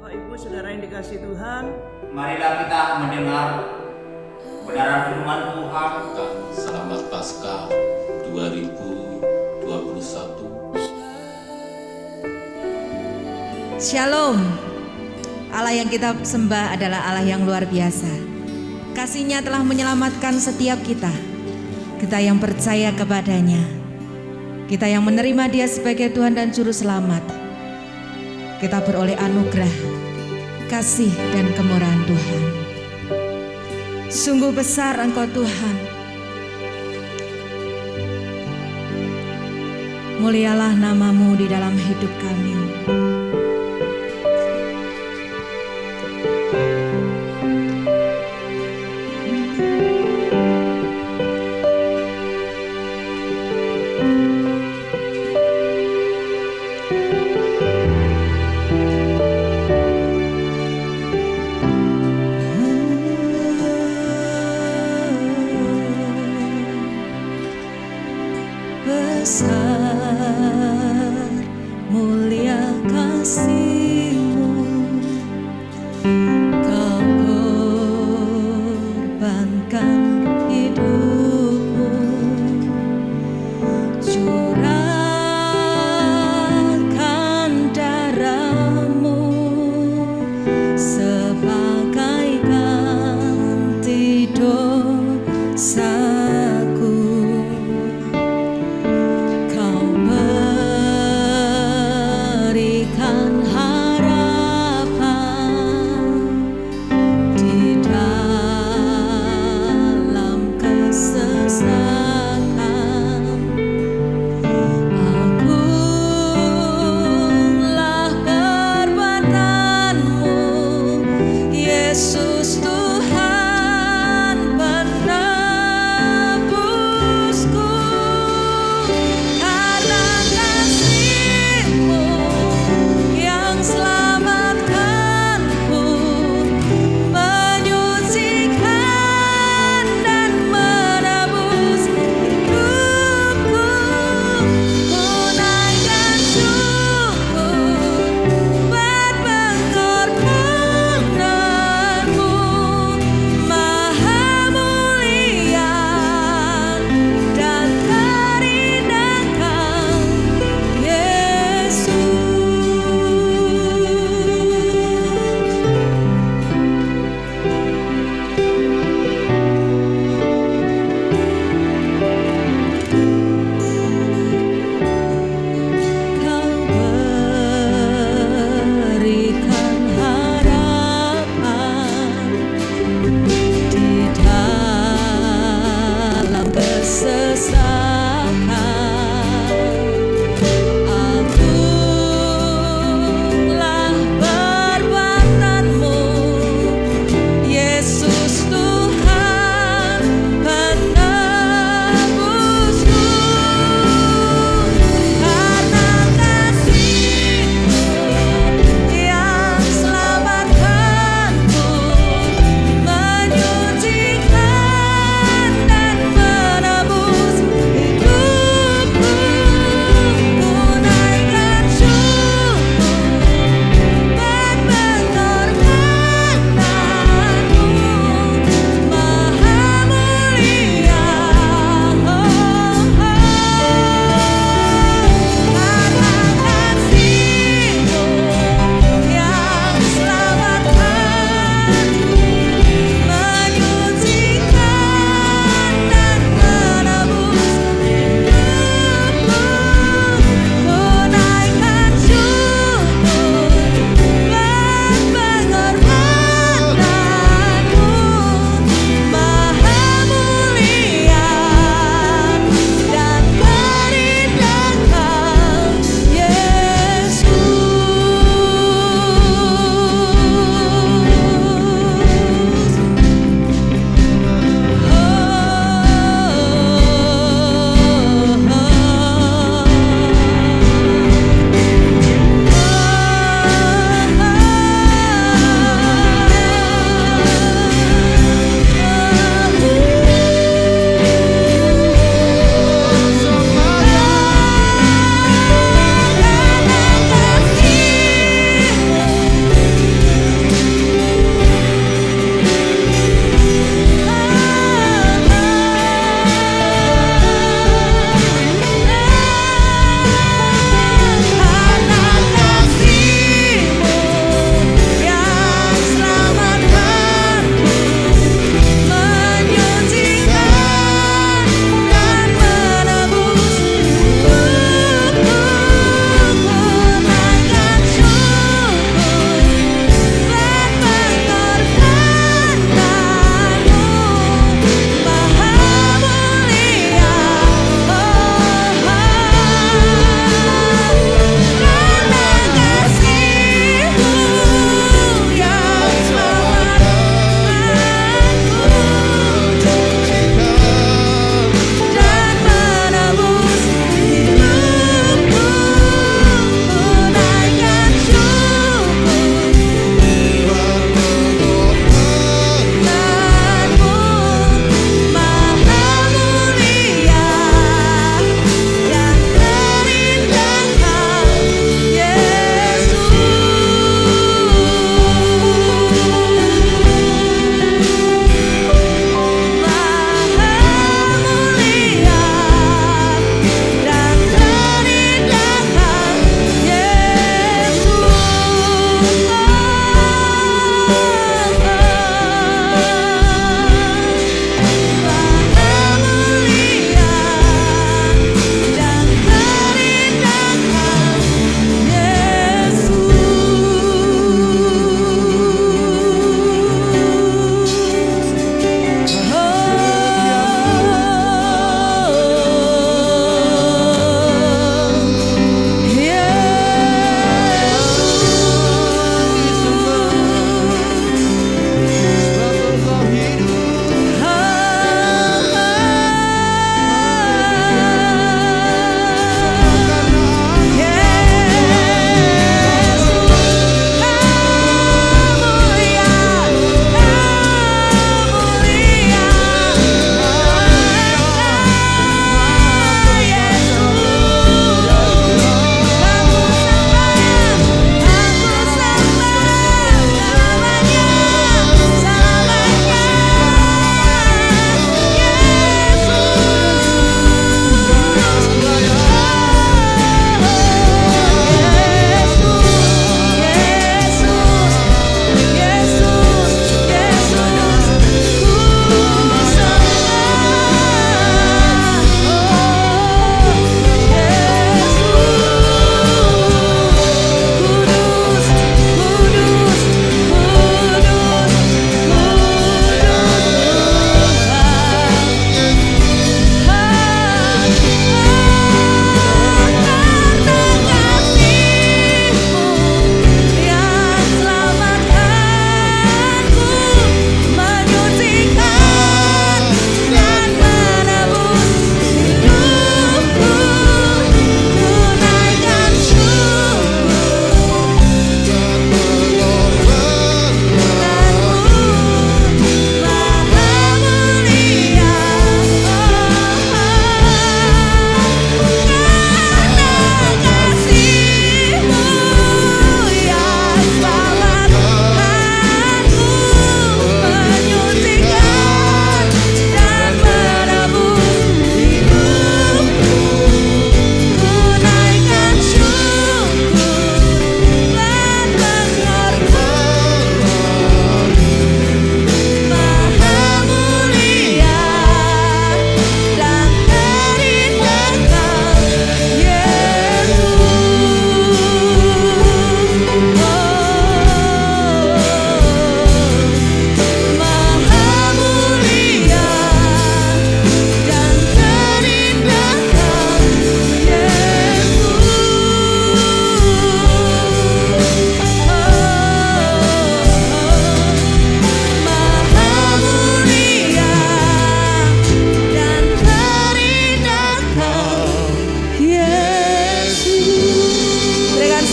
Bapak Ibu Saudara yang dikasihi Tuhan, marilah kita mendengar kebenaran firman Tuhan. Selamat Paskah 2021. Shalom. Allah yang kita sembah adalah Allah yang luar biasa. Kasih-Nya telah menyelamatkan setiap kita. Kita yang percaya kepadanya, kita yang menerima Dia sebagai Tuhan dan Juru Selamat, kita beroleh anugerah, kasih dan kemurahan Tuhan. Sungguh besar Engkau Tuhan. Mulialah nama-Mu di dalam hidup kami. Besar mulia kasih-Mu, Kau korbankan hidup-Mu, curahkan darah-Mu sebagai ganti dosa. Berikan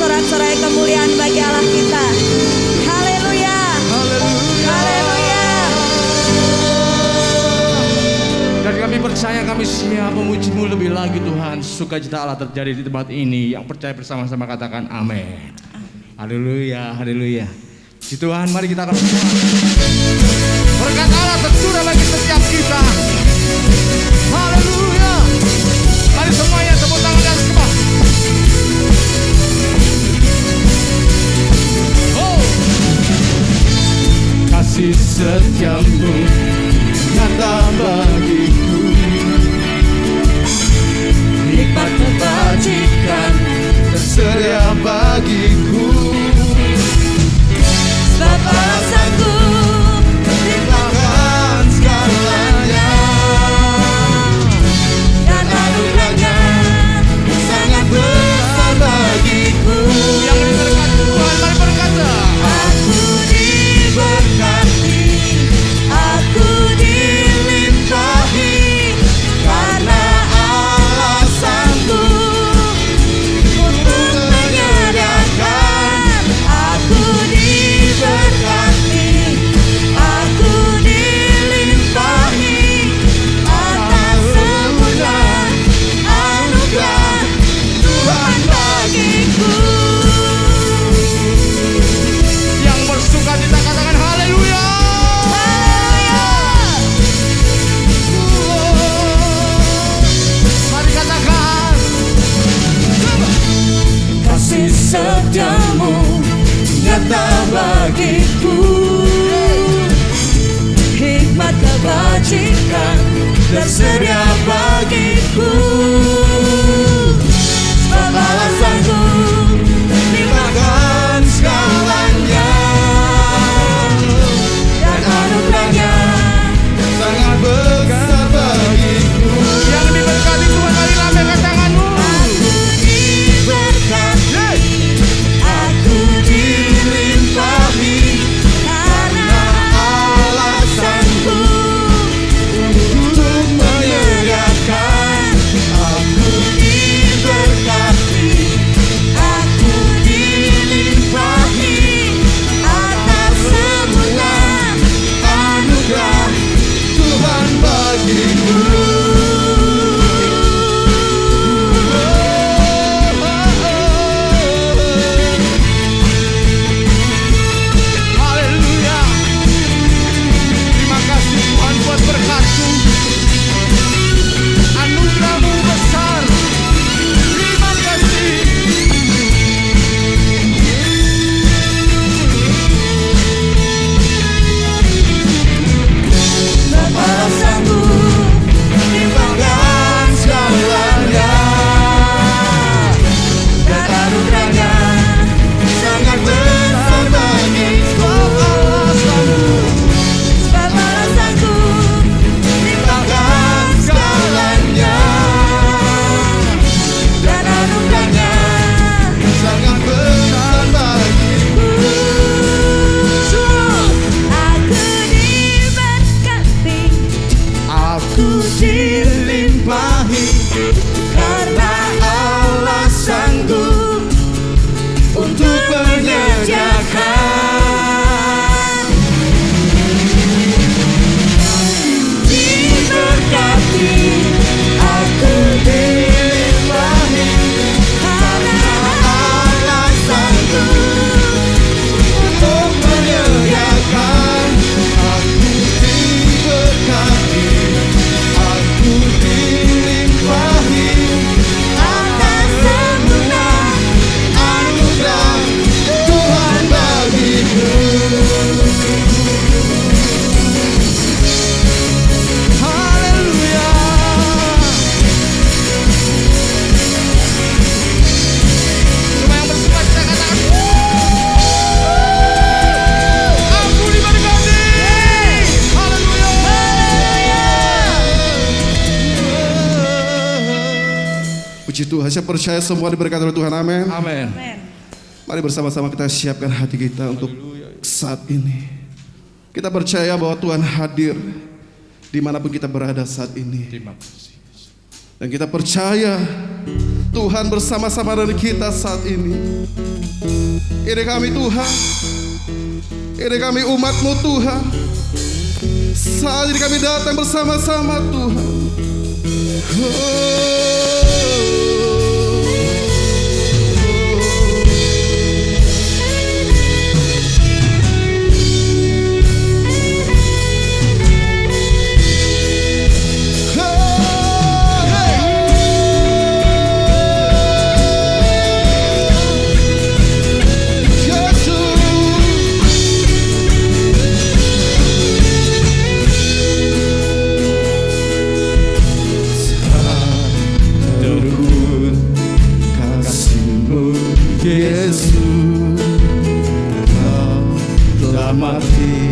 sorak-sorai kemuliaan bagi Allah kita. Haleluya. Haleluya. Dan kami percaya kami siap memuji-Mu lebih lagi Tuhan. Sukacita Allah terjadi di tempat ini. Yang percaya bersama-sama katakan amin. Haleluya, haleluya. Puji Tuhan, mari kita akan berdoa. Berkat Allah tercurah bagi setiap kita. Haleluya. Mari semuanya tepuk tangan dan sembah. Oh. Kasih setiamu nyata bagiku, nikmat kebajikan tersedia bagiku. Sebab alasanku Limpahkan segalanya, dan anugerahnya sangat besar bagiku. Yang diberkati Tuhan, mari berkata, aku diberkati, aku dilimpahi, karena alasanku untuk menyerahkan. Aku diberkati, aku dilimpahi, atas semua anugerah Tuhan bagiku. yang bersuka cita katakan haleluya. Mari katakan, Kasih setiamu nyata bagiku, hikmat kebajikan tersedia bagiku. Sebab alasanku limpahkan segalanya, dan anugerahnya sangat besar bagiku. Yang diberkati Tuhan, mari lambaikan tanganmu. aku diberkati, aku dilimpahi, karena alasanku Untuk menyediakan, aku diberkati, aku dilimpahi, atas semua anugerah Tuhan bagiku. Haleluya. Terima kasih Tuhan buat berkat-Mu. Anugerah-Mu besar. Terima kasih. sebab alasanku limpahkan segalanya, dan anugerahnya Sangat besar bagiku. sebab alasanku limpahkan segalanya, dan anugerahnya Sangat besar bagiku. aku diberkati, Aku dilimpahi, karena alasanku untuk menyediakan. Diberkati, aku dilimpahi, karena alasanku untuk menyediakan. Aku diberkati, aku dilimpahi, atas semua anugerah Tuhan bagiku. Haleluya. Cuma yang bersuka cita katakan, aku diberkati. Haleluya. Puji Tuhan, saya percaya semua diberkati oleh Tuhan, amin. Amin. Mari bersama-sama kita siapkan hati kita untuk saat ini. Kita percaya bahwa Tuhan hadir dimanapun kita berada saat ini. Terima kasih. Dan kita percaya Tuhan bersama-sama dengan kita saat ini. Ini kami Tuhan, ini kami umat-Mu Tuhan. Saat ini kami datang bersama-sama Tuhan. Yesus, Kau telah mati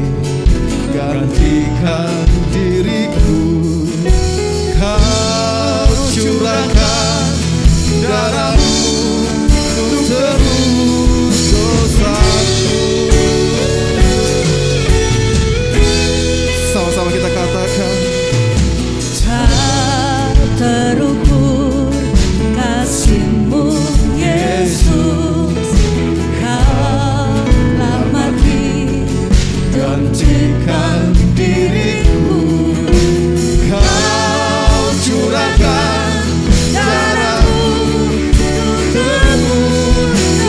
gantikan diriku. Kau curahkan darah-Mu untuk tebus dosaku. Sama-sama kita katakan, tak terukur kasih-Mu Yesus, Kau telah mati gantikan diriku. Kau curahkan darah-Mu untuk tebus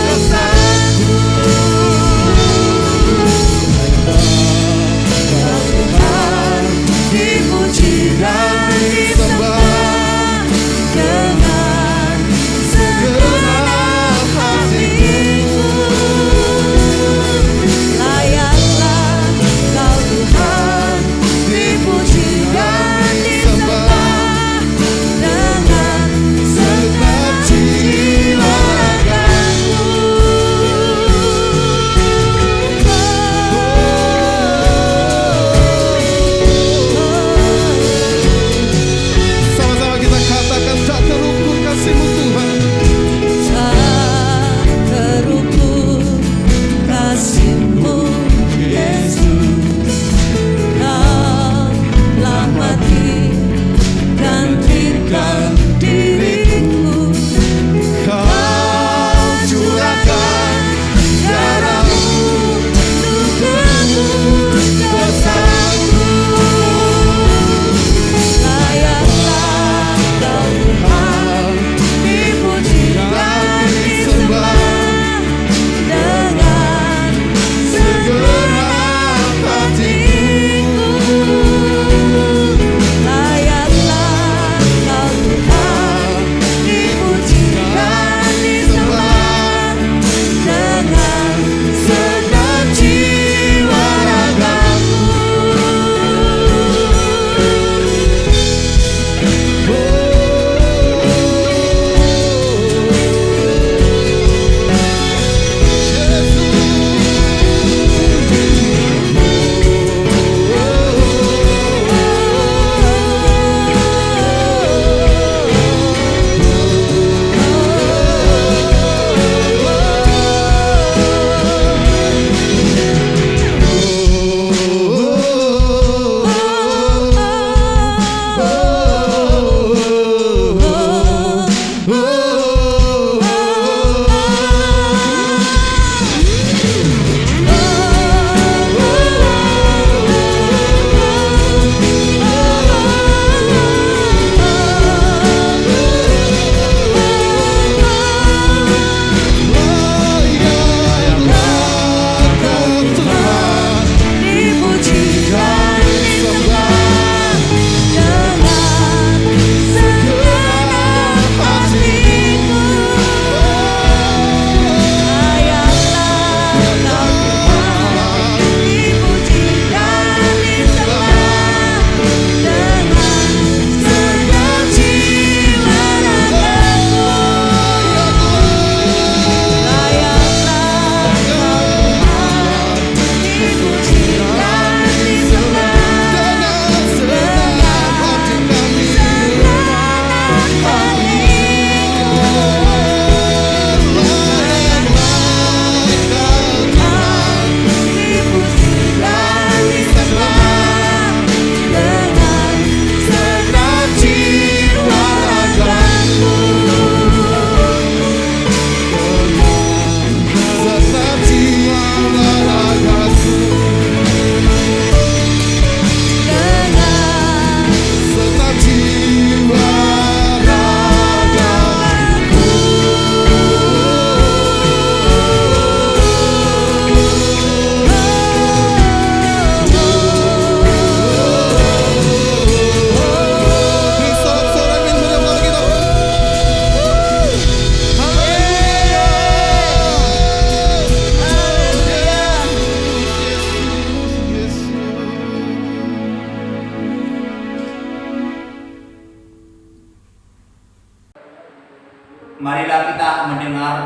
marilah kita mendengar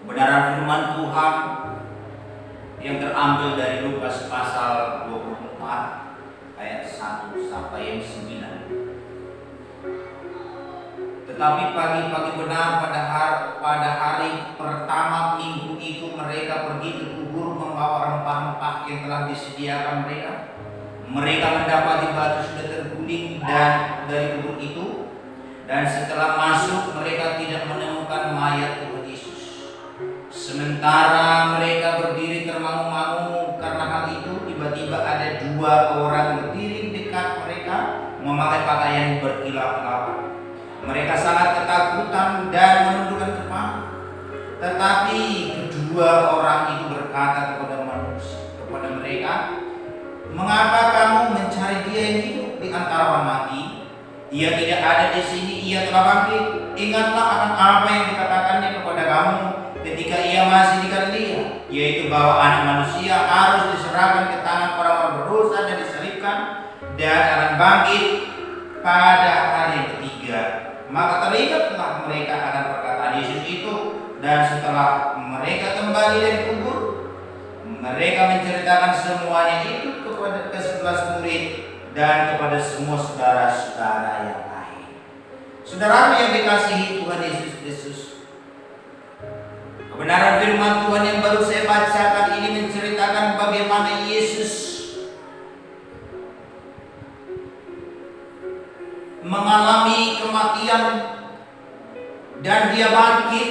kebenaran firman Tuhan yang terambil dari Lukas pasal 24 ayat 1 sampai yang 9. Tetapi pagi-pagi benar pada hari pertama minggu itu mereka pergi ke kubur membawa rempah-rempah yang telah disediakan mereka. Mereka mendapati batu sudah terguling dari kubur itu, dan setelah masuk mereka tidak menemukan mayat Tuhan Yesus. Sementara mereka berdiri termangu-mangu karena hal itu, tiba-tiba ada 2 orang berdiri dekat mereka memakai pakaian berkilau-kilauan. Mereka sangat ketakutan dan menundukkan kepala. Tetapi kedua orang itu berkata kepada mereka, "Mengapa kamu mencari dia yang hidup di antara orang mati? Ia tidak ada di sini, ia telah bangkit. Ingatlah akan apa yang dikatakannya kepada kamu ketika ia masih di Galilea, yaitu bahwa Anak Manusia harus diserahkan ke tangan orang-orang berdosa dan disalibkan, dan akan bangkit pada hari yang ketiga." Maka teringatlah mereka akan perkataan Yesus itu, dan setelah mereka kembali dari kubur, mereka menceritakan semuanya itu kepada ke-11 murid dan kepada semua saudara-saudara yang lain. Saudara yang dikasihi Tuhan Yesus Kristus, kebenaran firman Tuhan yang baru saya bacakan ini menceritakan bagaimana Yesus mengalami kematian dan dia bangkit,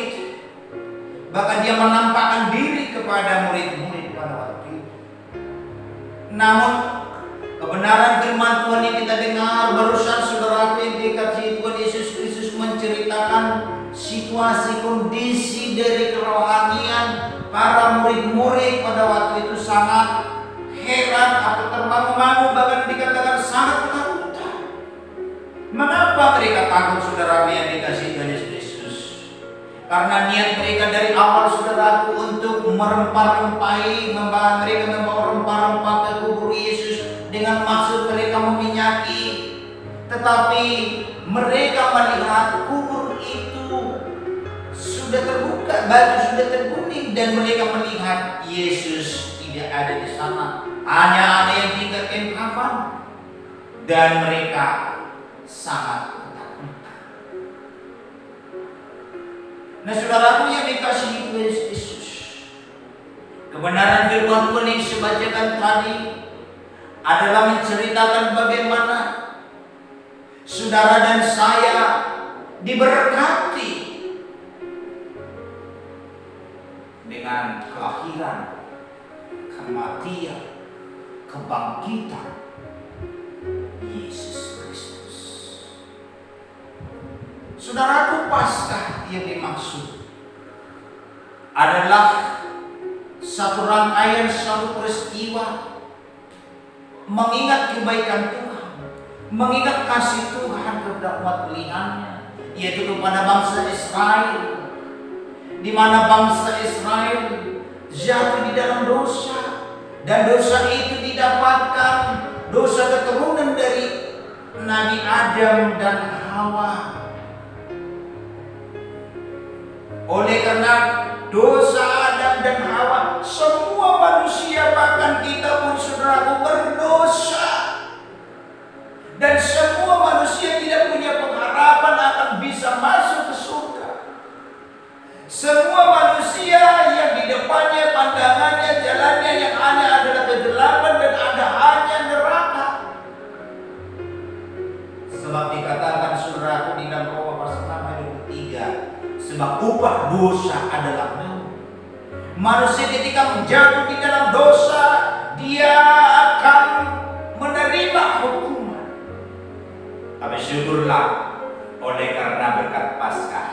bahkan dia menampakkan diri kepada murid-murid pada waktu itu. Namun kebenaran firman Tuhan yang kita dengar barusan, saudara yang dikasihi Tuhan Yesus Kristus menceritakan situasi kondisi dari kerohanian para murid-murid pada waktu itu sangat heran atau termangu-mangu, bahkan dikatakan sangat ketakutan. Mengapa mereka takut, saudara yang dikasihi Tuhan Yesus Kristus? Karena niat mereka dari awal, saudaraku, untuk merempah-rempahi, mereka membawa rempah-rempah ke kubur Yesus dengan maksud mereka meminyaki. Tetapi mereka melihat kubur itu sudah terbuka, batu sudah terguling, dan mereka melihat Yesus tidak ada di sana. Hanya ada yang tinggal kain kafan, dan mereka sangat ketakutan. Nah, saudaraku yang dikasihi Tuhan Yesus, kebenaran firman Tuhan yang saya bacakan tadi adalah menceritakan bagaimana saudara dan saya diberkati dengan kelahiran, kematian, kebangkitan Yesus Kristus. Saudaraku, Paskah yang dimaksud adalah satu rangkaian, satu peristiwa mengingat kebaikan Tuhan, mengingat kasih Tuhan kepada umat pilihannya, yaitu kepada bangsa Israel, di mana bangsa Israel jatuh di dalam dosa, dan dosa itu didapatkan, dosa keturunan dari Nabi Adam dan Hawa. Oleh karena dosa Adam dan Hawa, semua manusia, bahkan kita pun saudaraku, berdosa. Dan semua manusia tidak punya pengharapan akan bisa masuk ke surga. Semua manusia yang di depannya, pandangannya, jalannya yang hanya adalah kegelapan dan ada hanya neraka. Sebab dikatakan saudaraku di dalam Roma pasal 6 ayat 23, sebab upah dosa adalah maut. Manusia ketika menjatuh di dalam dosa, dia akan menerima hukuman. Tapi syukurlah, oleh karena berkat Paskah,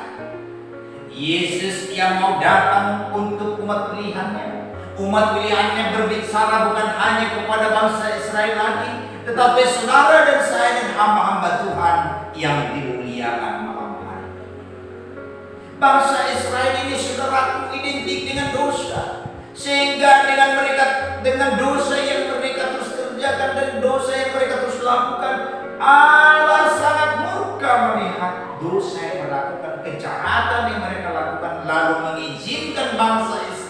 Yesus yang mau datang untuk umat pilihannya. Umat pilihannya berbicara bukan hanya kepada bangsa Israel lagi, tetapi saudara dan saya dan hamba-hamba Tuhan yang dimuliakan malam hari. Bangsa Israel ini saudaraku identik dengan dosa, sehingga dengan dosa yang mereka terus kerjakan dan dosa yang mereka terus lakukan, Allah sangat murka melihat dosa yang melakukan kejahatan yang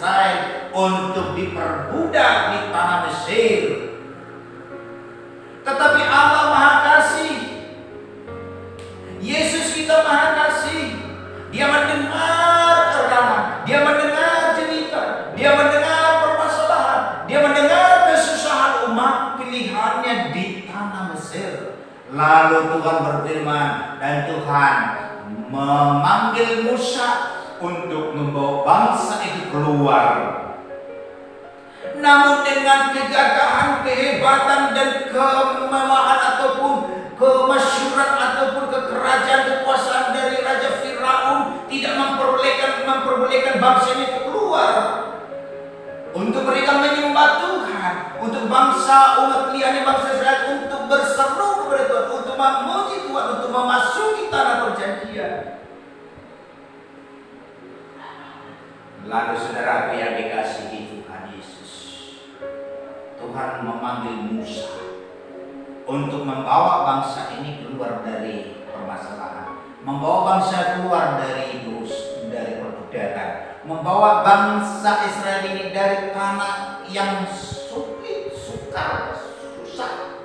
Israel untuk diperbudak di tanah Mesir. Tetapi Allah Maha Kasih, Yesus kita Maha Kasih. Dia mendengar kerelaan, Dia mendengar cerita, Dia mendengar permasalahan, Dia mendengar kesusahan umat pilihannya di tanah Mesir. Lalu Tuhan berfirman dan Tuhan memanggil Musa untuk membawa bangsa itu keluar. Namun dengan kegagahan, kehebatan dan kemewahan ataupun kemasyhuran ataupun kekerajaan kekuasaan dari Raja Firaun tidak memperbolehkan bangsa ini keluar. Untuk mereka menyembah Tuhan, untuk bangsa umat pilihan bangsa Israel untuk berseru kepada Tuhan, untuk memuji Tuhan, untuk memasuki tanah perjanjian. Lalu saudara yang dikasihi Tuhan Yesus, Tuhan memanggil Musa untuk membawa bangsa ini keluar dari permasalahan, membawa bangsa keluar dari perbudakan, membawa bangsa Israel ini dari tanah yang sulit, sukar, susah.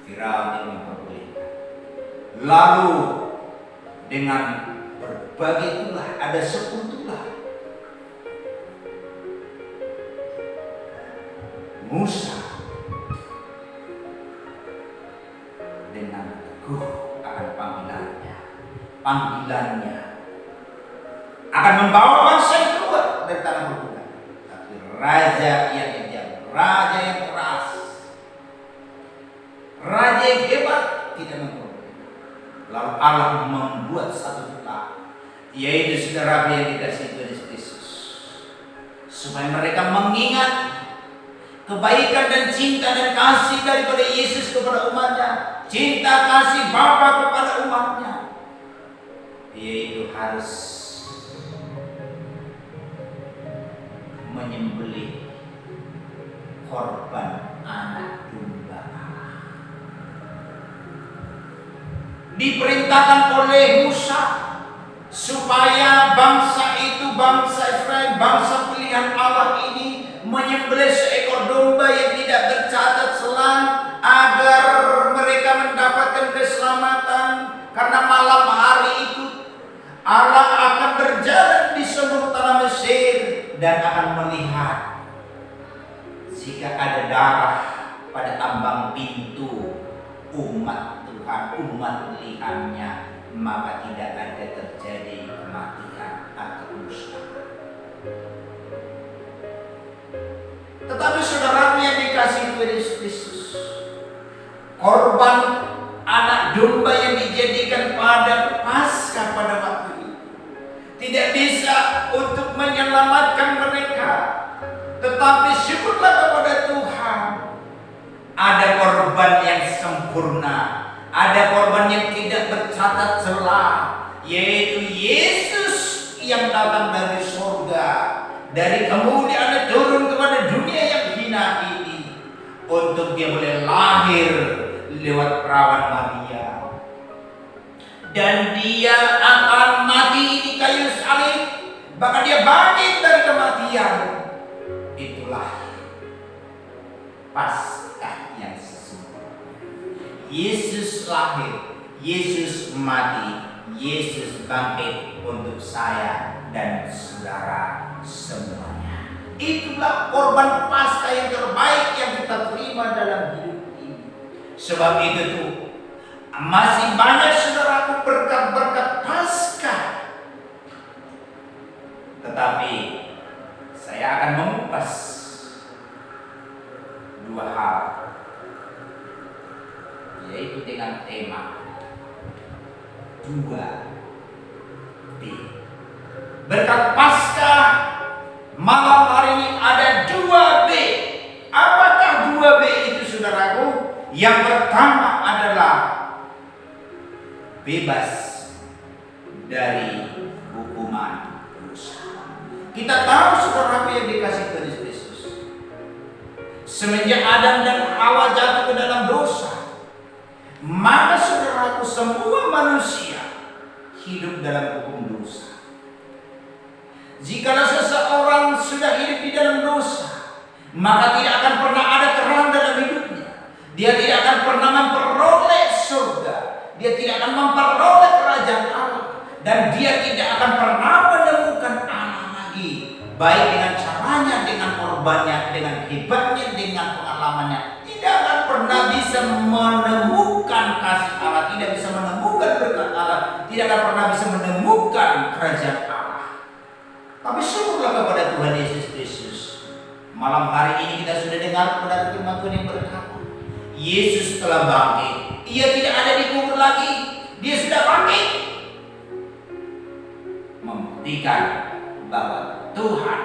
Firaun yang memperbolehkan. Lalu dengan berbagai tulah, ada 10 tulah, Musa dengan teguh akan panggilannya akan membawa bangsa yang keluar dari tanah perbudakan. Tapi raja yang kejam, raja yang keras, raja yang hebat tidak memperbolehkan. Lalu Allah membuat satu tulah, yaitu saudara yang dikasihi Tuhan Yesus, supaya mereka mengingat kebaikan dan cinta dan kasih daripada Yesus kepada umatnya, cinta kasih Bapa kepada umatnya, yaitu harus menyembelih korban anak domba. Diperintahkan oleh Musa supaya bangsa itu, bangsa Israel, bangsa pilihan Allah ini menyembelih seekor domba yang tidak bercacat celah agar mereka mendapatkan keselamatan. Karena malam hari itu Allah akan berjalan di seluruh tanah Mesir dan akan melihat jika ada darah pada ambang pintu umat Tuhan, umat pilihannya, maka tidak ada terjadi kematian atau musnah. Tetapi saudara yang dikasihi Tuhan Yesus, korban anak domba yang dijadikan pada Paskah pada waktu itu tidak bisa untuk menyelamatkan mereka. Tetapi syukurlah kepada Tuhan, ada korban yang sempurna, ada korban yang tidak bercacat celah, yaitu Yesus yang datang dari surga, dari kemuliaan turun kepada dunia yang hina ini, untuk dia boleh lahir lewat perawan Maria, dan dia akan mati di kayu salib, bahkan dia bangkit dari kematian. Itulah Paskah yang sesungguhnya. Yesus lahir, Yesus mati, Yesus bangkit untuk saya dan saudara semuanya. Itulah korban Paskah yang terbaik yang kita terima dalam hidup ini. Sebab itu tuh masih banyak saudaraku berkat-berkat Paskah. Tetapi saya akan mengupas 2 hal, yaitu dengan tema 2B. Berkat Paskah malam hari ini ada 2B. Apakah 2B itu saudaraku? Yang pertama adalah bebas dari hukuman dosa. Kita tahu saudaraku yang dikasihi Tuhan Yesus, semenjak Adam dan Hawa jatuh ke dalam dosa, maka saudaraku semua manusia hidup dalam hukum dosa. Jikalau seseorang sudah hidup di dalam dosa, maka tidak akan pernah ada terang dalam hidupnya. Dia tidak akan pernah memperoleh surga. Dia tidak akan memperoleh kerajaan Allah. Dan dia tidak akan pernah menemukan Allah lagi. Baik dengan caranya, dengan korbannya, dengan hebatnya, dengan pengalamannya. Tidak akan pernah bisa menemukan kasih Allah. Tidak bisa menemukan berkat Allah. Tidak akan pernah bisa menemukan kerajaan Allah. Tapi syukurlah kepada Tuhan Yesus Kristus. Malam hari ini kita sudah dengar kepada firman Tuhan yang berkata, Yesus telah bangkit. Ia tidak ada di kubur lagi. Dia sudah bangkit. Membuktikan bahwa Tuhan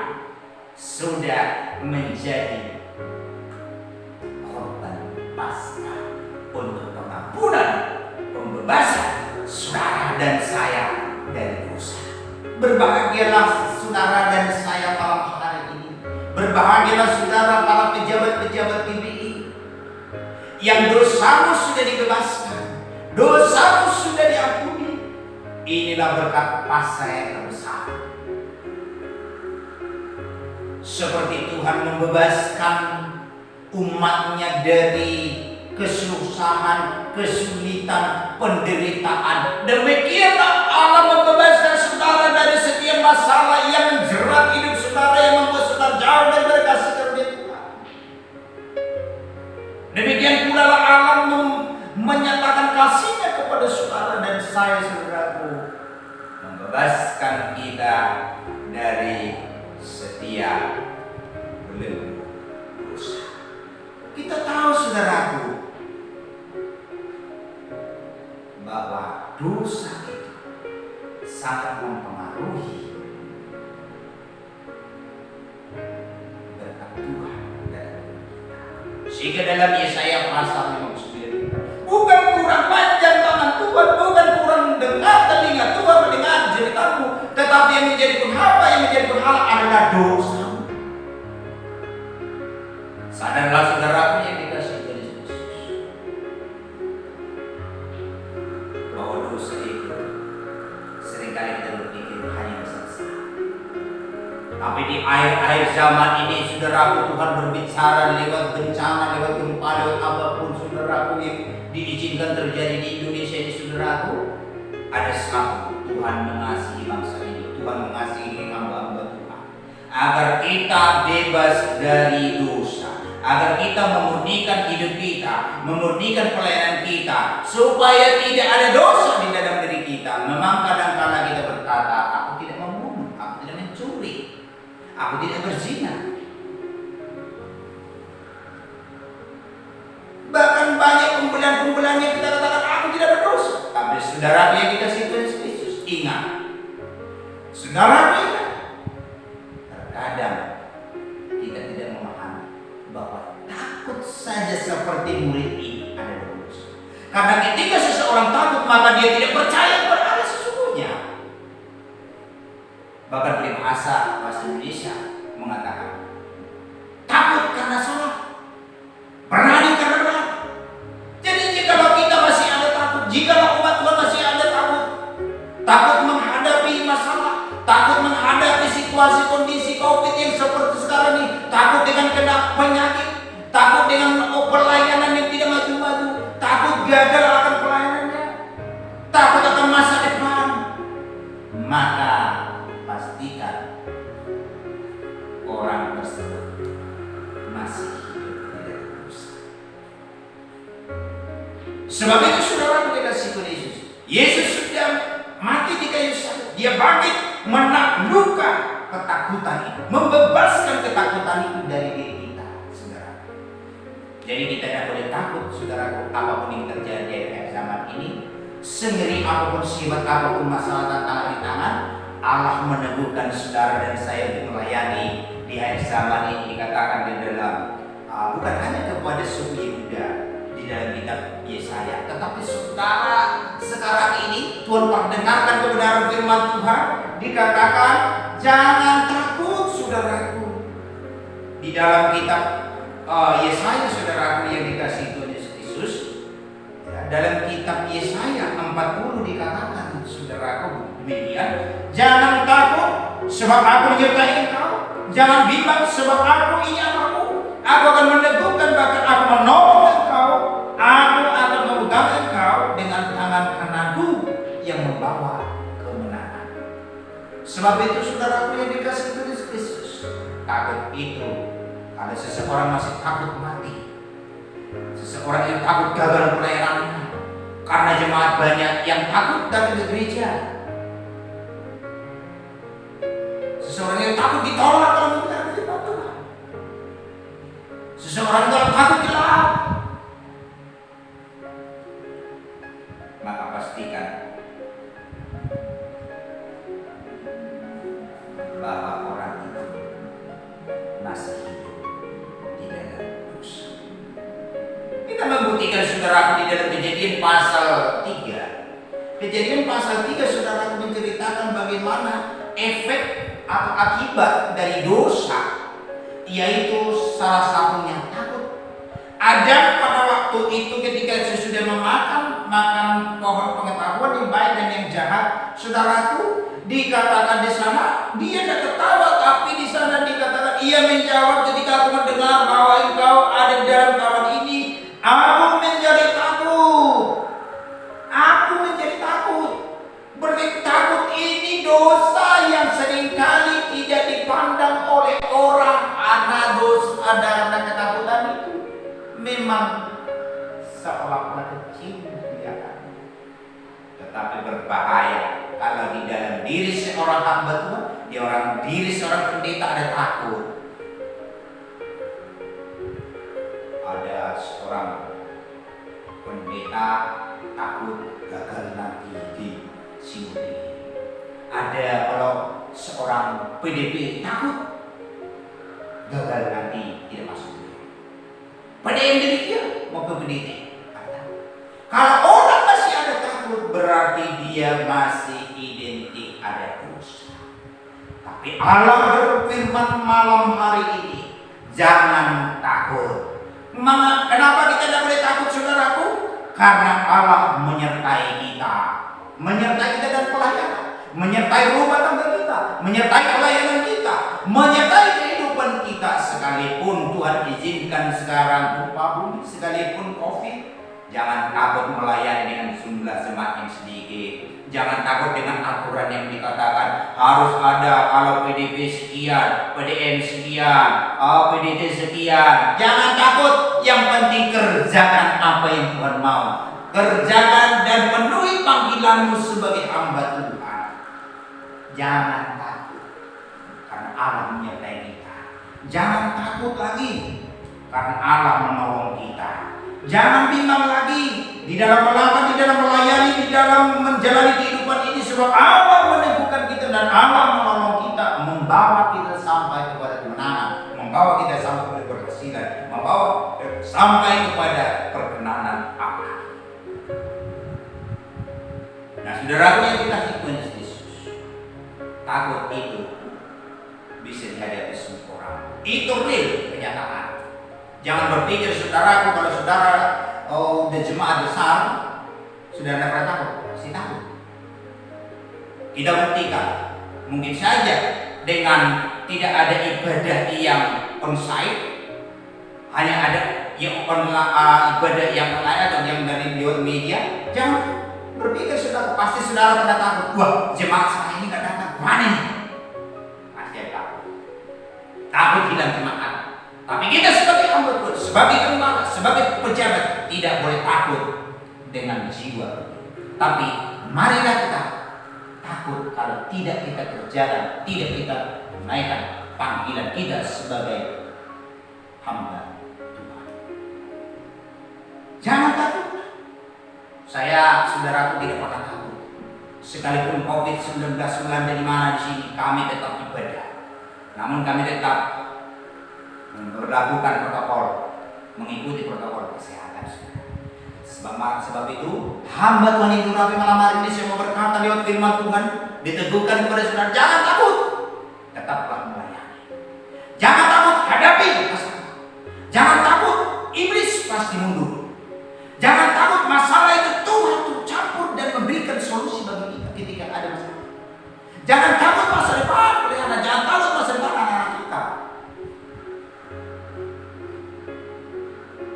sudah menjadi korban Paskah untuk pengampunan, pembebasan saudara dan saya dari dosa. Berbahagialah saudara dan saya malam hari ini. Berbahagialah saudara para pejabat-pejabat PBI yang dosamu sudah dibebaskan, dosamu sudah diampuni. Inilah berkat pasca yang terbesar. Seperti Tuhan membebaskan umatnya dari kesusahan, kesulitan, penderitaan, demikianlah Allah membebaskan saudara dari setiap masalah yang menjerat hidup saudara, yang membuat saudara jauh dari kasih karunia Tuhan. Demikian pula Allah menyatakan kasih-Nya kepada saudara dan saya, saudaraku, membebaskan kita dari setiap belenggu dosa. Kita tahu, saudaraku, bahwa dosa itu sangat mempengaruhi berkat Tuhan dalam hidup kita. Sehingga dalam Yesaya pasal 59, bukan kurang panjang tangan Tuhan, bukan kurang dengar telinga Tuhan mendengar ceritamu, tetapi yang menjadi penghamba, yang menjadi berhala adalah dosamu. Sadarlah saudaraku yang dikasihi Tuhan Yesus, bahwa dosa itu seringkali kita berpikir hanya dosa. Tapi di akhir-akhir zaman ini, saudaraku, Tuhan berbicara lewat bencana, lewat gempa, lewat apapun, saudaraku, yang diizinkan terjadi di Indonesia ini, saudaraku. Ada satu, Tuhan mengasihi bangsa ini, Tuhan mengasihi hamba-hamba Tuhan, agar kita bebas dari dosa, agar kita memurnikan hidup kita, memurnikan pelayanan kita, supaya tidak ada dosa di dalam diri kita. Memang kadang-kadang kita berkata, aku tidak membunuh, aku tidak mencuri, aku tidak berzina. Bahkan banyak pembelaan-pembelaan yang kita katakan, aku tidak berdosa. Tapi saudara yang dikasihi Tuhan Yesus, ingat, saudara kita, terkadang kita tidak memahami bahwa takut saja seperti murid ini ada dosa. Karena ketika seseorang takut, maka dia tidak percaya kepada Allah sesungguhnya. Bahkan peribahasa bahasa Indonesia mengatakan, takut karena salah, berani karena benar. Jadi jikalau kita masih ada takut, jikalau umat Tuhan masih ada takut, takut menghadapi masalah, takut menghadapi situasi kondisi COVID yang seperti sekarang ini, takut dengan kena penyakit, takut dengan pelayanan yang tidak maju-maju, takut gagal akan pelayanannya, takut akan masa depan, maka pastikan orang tersebut masih hidup di dalam dosa. Sebab itu saudara dikasihi Tuhan Yesus, Yesus sudah mati di kayu salib, Dia bangkit menaklukkan ketakutan itu, membebaskan ketakutan itu dari diri kita, saudara. Jadi kita tidak boleh takut, saudaraku, apapun yang terjadi di akhir zaman ini, sengeri apapun, sehebat apapun masalah tantangan di tangan, Allah meneguhkan saudara dan saya untuk melayani di akhir zaman ini. Dikatakan di dalam bukan hanya kepada suku Yehuda di dalam kitab Yesaya, tetapi saudara sekarang ini Tuhan mendengarkan kebenaran firman Tuhan. Dikatakan jangan takut, saudaraku. Di dalam kitab Yesaya, saudaraku yang dikasihi Tuhan Yesus Kristus, dalam kitab Yesaya 40 dikatakan, saudara, saudaraku demikian. Jangan takut sebab aku menyertai engkau. Jangan bimbang sebab aku ini Allahmu. Aku akan meneguhkan, bahkan aku menolong engkau. Aku akan memegang engkau dengan tangan kananku yang membawa kemenangan. Sebab itu saudaraku yang dikasihi Kristus, takut itu kalau seseorang masih takut mati, seseorang yang takut gagal pelayanannya, karena jemaat banyak yang takut datang ke gereja, seseorang yang takut ditolak kalau minta firman Tuhan, seseorang yang takut gelap, maka pastikan bahwa orang itu masih hidup di dalam dosa. Kita membuktikan saudaraku di dalam Kejadian pasal 3. Kejadian pasal 3 saudaraku menceritakan bagaimana efek atau akibat dari dosa, yaitu salah satunya takut. Adam pada waktu itu ketika sesudah makan pohon pengetahuan yang baik dan yang jahat, saudaraku, dikatakan di sana dia tidak tertawa, tapi di sana dikatakan ia menjawab, ketika aku mendengar bahwa engkau ada di dalam taman ini, aku menjadi takut. Aku menjadi takut. Berarti takut ini dosa yang seringkali tidak dipandang oleh orang. Ada ketakutan itu memang seolah-olah kecil, tetapi berbahaya. Kalau di dalam diri seorang hamba Tuhan, di diri seorang pendeta ada takut. Ada seorang pendeta takut gagal nanti di sinode. Ada kalau seorang PDP takut gagal nanti tidak masuk. Pada yang demikian mau ke pendeta. Kalau orang masih ada takut, berarti dia masih identik ada dosa. Tapi Allah berfirman malam hari ini, jangan takut. Kenapa kita tidak boleh takut, saudaraku? Karena Allah menyertai kita. Menyertai kita dan pelayanan, menyertai rumah tangga kita, menyertai pelayanan kita, menyertai kehidupan kita. Sekalipun Tuhan izinkan sekarang gempa bumi, sekalipun COVID, jangan takut melayani dengan jumlah jemaat yang sedikit. Jangan takut dengan aturan yang dikatakan harus ada, kalau PDP sekian, PDM sekian, PDT sekian. Jangan takut, yang penting kerjakan apa yang Tuhan mau. Kerjakan dan penuhi panggilanmu sebagai hamba Tuhan. Jangan takut, karena Allah menyertai kita. Jangan takut lagi, karena Allah menolong kita. Jangan bimbang lagi di dalam melakukan, di dalam melayani, di dalam menjalani kehidupan ini, sebab Allah meneguhkan kita dan Allah menolong kita, membawa kita sampai kepada kemenangan, membawa kita sampai kepada keberhasilan, membawa sampai kepada perkenanan Allah. Nah, saudaraku yang dikasihi Tuhan Yesus, takut itu bisa dihadapi semua orang. Itu real kenyataan. Jangan berpikir saudaraku, kalau saudara udah jemaat besar, saudara tidak pernah takut, pasti takut. Kita buktikan, mungkin saja dengan tidak ada ibadah yang on-site, hanya ada yang ibadah yang online atau yang dari lewat media. Jangan berpikir saudara, pasti saudara pernah takut. Wah, jemaat saya ini nggak datang, mana nih? Pasti ada takut. Takut hilang jemaat. Tapi kita sebagai hamba Tuhan, sebagai gembala, sebagai pejabat, tidak boleh takut dengan jiwa. Tapi marilah kita takut kalau tidak kita kerjakan, tidak kita menaikkan panggilan kita sebagai hamba Tuhan. Jangan takut. Saya, saudaraku, tidak pernah takut. Sekalipun COVID-19 melanda di mana di sini, kami tetap ibadah. Namun kami tetap berlakukan protokol, mengikuti protokol kesehatan. Sebab itu hamba Tuhan Ibu Rabi malam hari ini saya mau berkata lewat firman Tuhan, diteguhkan kepada saudara, jangan takut, tetaplah melayani. Jangan takut, hadapi masalah. Jangan takut, iblis pasti mundur. Jangan takut, masalah itu Tuhan campur dan memberikan solusi bagi kita ketika Jangan takut masa depan pelihara, jangan takut masa depan anak-anak kita.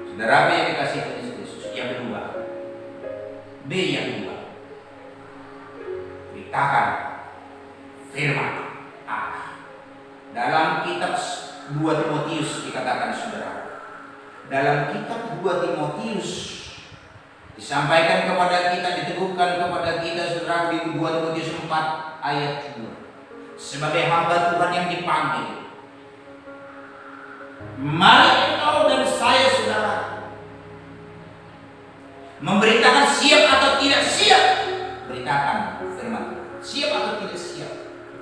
Saudara yang dikasih Yesus, yang kedua, B yang kedua, beritakan firman Allah. Dalam kitab 2 Timotius dikatakan, saudara, dalam kitab 2 Timotius disampaikan kepada kita, diteguhkan kepada kita, saudara, di 2 Timotius 4 ayat 2, sebagai hamba Tuhan yang dipanggil, mari engkau dan saya, saudara, memberitakan siap atau tidak siap. Beritakan firman Tuhan, siap atau tidak siap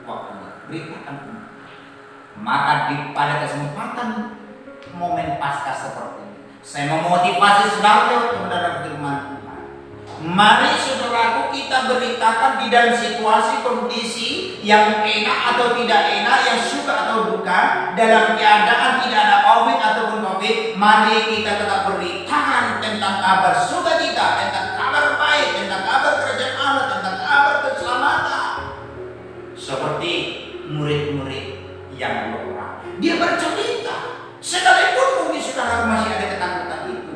waktunya, beritakan. Maka pada kesempatan momen Paskah seperti ini, saya memotivasi saudara kepada firman Tuhan. Mari saudaraku, kita beritakan di dalam situasi kondisi yang enak atau tidak enak, yang suka atau duka, dalam keadaan tidak ada COVID ataupun COVID, mari kita tetap beritakan tentang kabar sukacita, tentang kabar baik, tentang kabar kerajaan Allah, tentang kabar keselamatan. Seperti murid-murid yang 2 orang, dia bercerita, sekalipun mungkin saudara masih ada ketakutan itu,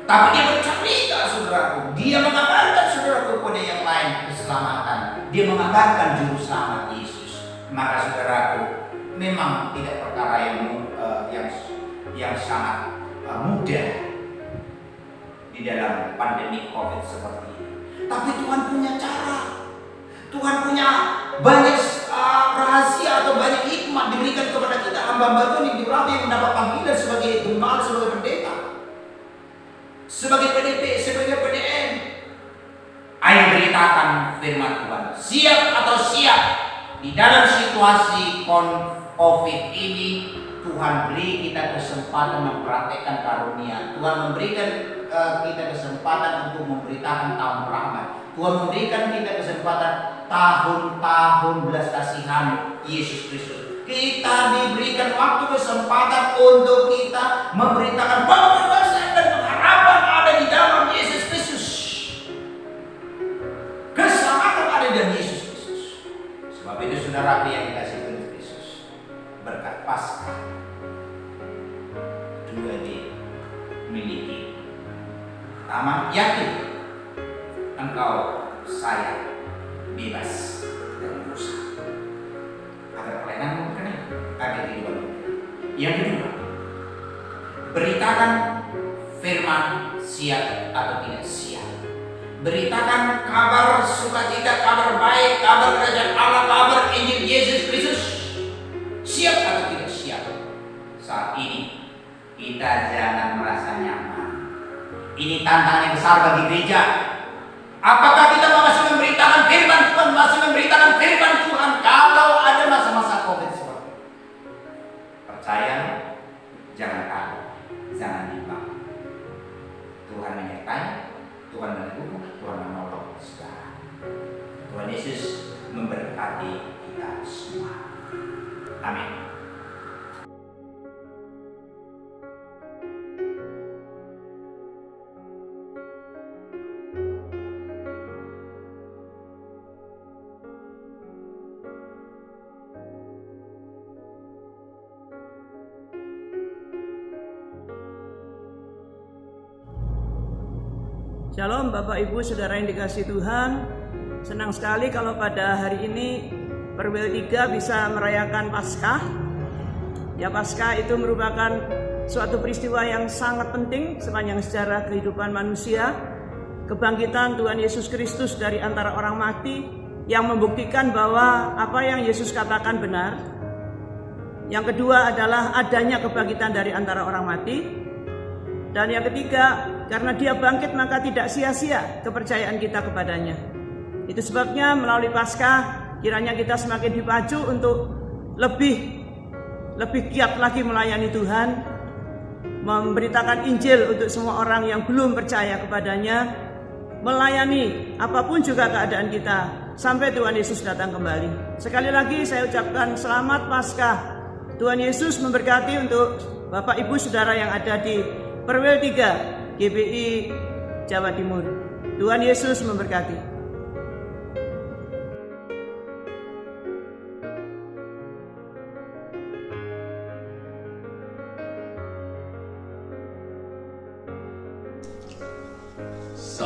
tapi dia bercerita, saudaraku, dia mengabarkan saudaraku kepada yang lain keselamatan, dia mengabarkan juru selamat Yesus. Maka saudaraku, memang tidak perkara yang sangat mudah di dalam pandemi COVID seperti ini. Tapi Tuhan punya cara, Tuhan punya banyak rahasia atau banyak hikmat diberikan kepada kita hamba-hamba Tuhan yang diurapi, yang mendapat panggilan sebagai gembala, sebagai pendeta, sebagai PDP, sebagai PDN. Ayo beritakan firman Tuhan, siap atau siap di dalam situasi COVID ini. Tuhan beri kita kesempatan mempraktekkan karunia. Tuhan memberikan kita kesempatan untuk memberitakan tahun rahmat. Tuhan memberikan kita kesempatan tahun-tahun belas kasihan Yesus Kristus. Kita diberikan waktu kesempatan untuk kita memberitakan bahwa kebebasan dan pengharapan ada di dalam Yesus Kristus. Keselamatan ada di dalam Yesus Kristus. Sebab itu saudara yang dikasih Tuhan Kristus, berkat Paskah 2D miliki. Pertama, yakin engkau, saya bebas dari dosa, agar pelayananmu berkenan, agar kehidupanmu. Yang kedua, beritakan firman siap atau tidak siap. Beritakan kabar sukacita, kabar baik, kabar kerajaan Allah, kabar Injil Yesus Kristus. Siap atau tidak siap? Saat ini kita jangan merasa nyaman. Ini tantangan yang besar bagi gereja. Apakah kita masih memberitakan firman Tuhan, masih memberitakan firman Tuhan kalau ada masa-masa COVID seperti ini? Percaya, jangan takut, jangan bimbang. Tuhan menyertai, Tuhan mendukung, Tuhan menolong saudara. Tuhan Yesus memberkati kita semua. Amin. Shalom Bapak Ibu Saudara yang dikasihi Tuhan. Senang sekali kalau pada hari ini Perwil 3 bisa merayakan Paskah. Ya, Paskah itu merupakan suatu peristiwa yang sangat penting sepanjang sejarah kehidupan manusia. Kebangkitan Tuhan Yesus Kristus dari antara orang mati yang membuktikan bahwa apa yang Yesus katakan benar. Yang kedua adalah adanya kebangkitan dari antara orang mati. Dan yang ketiga, karena dia bangkit maka tidak sia-sia kepercayaan kita kepadanya. Itu sebabnya melalui Paskah kiranya kita semakin dipacu untuk lebih giat lagi melayani Tuhan, memberitakan Injil untuk semua orang yang belum percaya kepadanya, melayani apapun juga keadaan kita sampai Tuhan Yesus datang kembali. Sekali lagi saya ucapkan selamat Paskah. Tuhan Yesus memberkati untuk Bapak Ibu Saudara yang ada di Perwil 3 GBI Jawa Timur. Tuhan Yesus memberkati.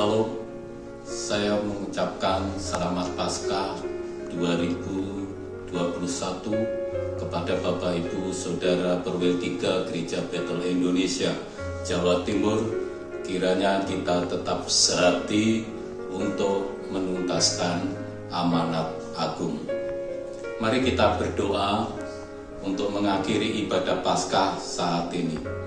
Shalom. Saya mengucapkan selamat Paskah 2021 kepada Bapak Ibu Saudara Perwil 3 Gereja Betel Indonesia, Jawa Timur. Kiranya kita tetap sehati untuk menuntaskan amanat agung. Mari kita berdoa untuk mengakhiri ibadah Paskah saat ini.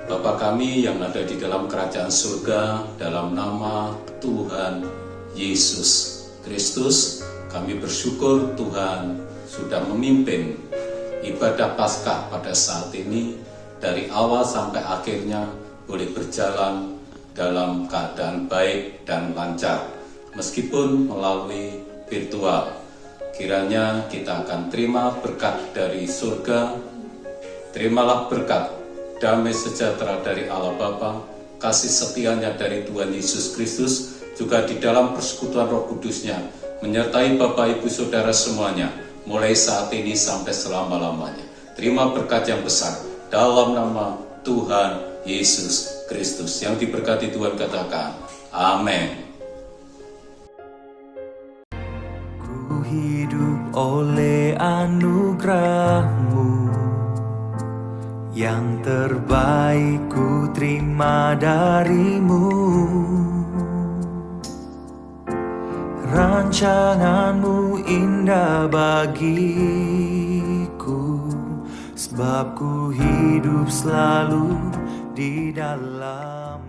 Bapa kami yang ada di dalam kerajaan surga, dalam nama Tuhan Yesus Kristus, kami bersyukur Tuhan sudah memimpin ibadah Paskah pada saat ini, dari awal sampai akhirnya boleh berjalan dalam keadaan baik dan lancar, meskipun melalui virtual. Kiranya kita akan terima berkat dari surga. Terimalah berkat damai sejahtera dari Allah Bapa, kasih setianya dari Tuhan Yesus Kristus, juga di dalam persekutuan Roh Kudus-Nya, menyertai Bapak Ibu Saudara semuanya, mulai saat ini sampai selama-lamanya. Terima berkat yang besar, dalam nama Tuhan Yesus Kristus. Yang diberkati Tuhan katakan, amin. Ku hidup oleh anugerah-Mu, yang terbaik ku terima dari-Mu. Rancangan-Mu indah bagiku, sebab ku hidup selalu di dalam